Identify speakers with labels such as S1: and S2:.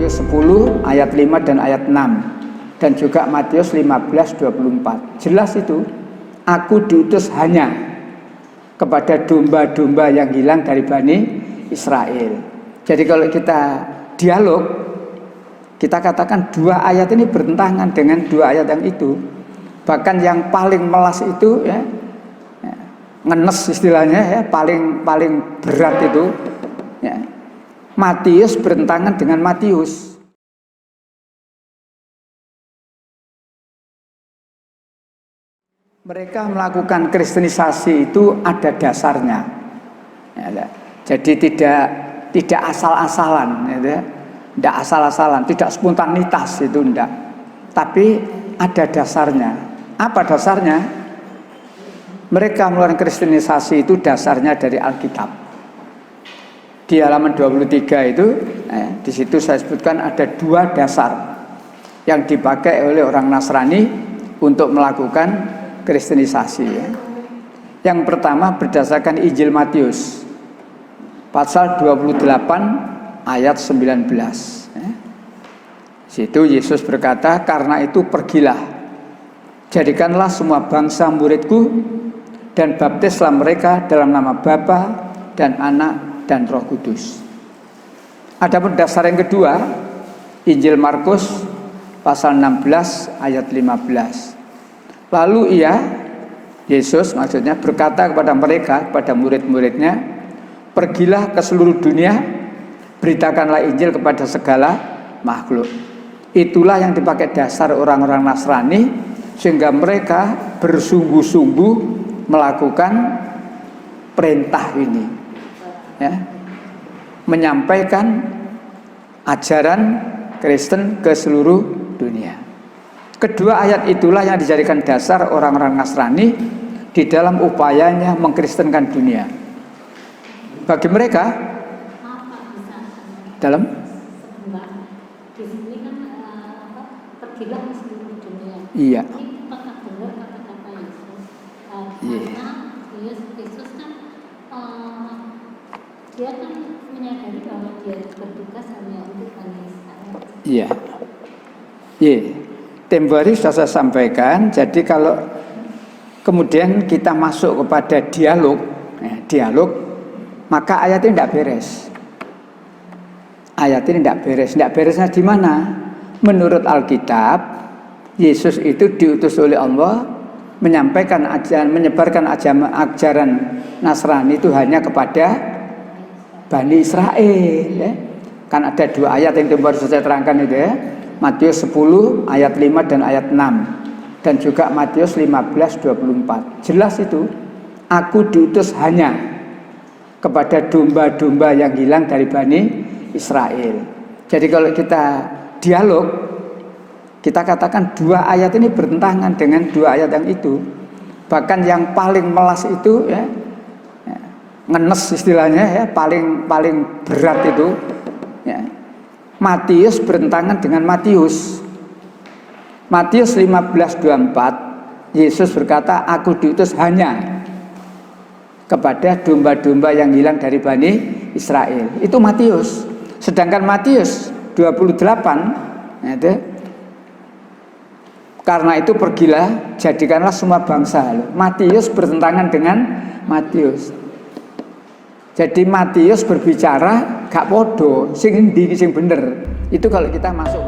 S1: Matius 10 ayat 5 dan ayat 6, dan juga Matius 15:24. Jelas itu, aku diutus hanya kepada domba-domba yang hilang dari Bani Israel. Jadi kalau kita dialog, kita katakan dua ayat ini bertentangan dengan dua ayat yang itu. Bahkan yang paling melas itu ngenes istilahnya, paling berat itu Matius bertentangan dengan Matius. Mereka melakukan kristenisasi itu ada dasarnya, jadi tidak asal-asalan, tidak asal-asalan, tidak spontanitas itu enggak, tapi ada dasarnya. Apa dasarnya? Mereka melakukan kristenisasi itu dasarnya dari Alkitab. Di halaman 23 itu, di situ saya sebutkan ada dua dasar yang dipakai oleh orang Nasrani untuk melakukan kristenisasi. Yang pertama berdasarkan Injil Matius pasal 28 ayat 19. Situ Yesus berkata, karena itu pergilah, jadikanlah semua bangsa muridku, dan baptislah mereka dalam nama Bapa dan Anak dan Roh Kudus. Adapun dasar yang kedua, Injil Markus pasal 16 ayat 15. Lalu Yesus maksudnya berkata kepada mereka, kepada murid-muridnya, pergilah ke seluruh dunia, beritakanlah Injil kepada segala makhluk. Itulah yang dipakai dasar orang-orang Nasrani, sehingga mereka bersungguh-sungguh melakukan perintah ini, menyampaikan ajaran Kristen ke seluruh dunia. Kedua ayat itulah yang dijadikan dasar orang-orang Nasrani di dalam upayanya mengkristenkan dunia. Bagi mereka dalam
S2: di sini kan pergilah ke seluruh dunia.
S1: Iya.
S2: Ini apakah benar kata-kata Yesus? Karena Yesus kan dia kan menyadari bahwa dia bertugas hanya untuk Bani Israel.
S1: Iya. Tempo hari sudah saya sampaikan. Jadi kalau kemudian kita masuk kepada dialog, maka ayat ini tidak beres. Ayat ini tidak beres. Tidak beresnya di mana? Menurut Alkitab, Yesus itu diutus oleh Allah menyampaikan ajaran, menyebarkan ajaran Nasrani itu hanya kepada Bani Israel. Kan ada dua ayat yang baru saya terangkan itu, Matius 10 ayat 5 dan ayat 6, dan juga Matius 15:24. Jelas itu, aku diutus hanya kepada domba-domba yang hilang dari Bani Israel. Jadi kalau kita dialog, kita katakan dua ayat ini bertentangan dengan dua ayat yang itu. Bahkan yang paling melas itu ngenes istilahnya, paling berat itu Matius bertentangan dengan Matius. Matius 15:24, Yesus berkata, aku diutus hanya kepada domba-domba yang hilang dari Bani Israel. Itu Matius. Sedangkan Matius 28, karena itu pergilah, jadikanlah semua bangsa. Matius bertentangan dengan Matius. Jadi Matius berbicara gak podo, sing endi sing bener. Itu kalau kita masuk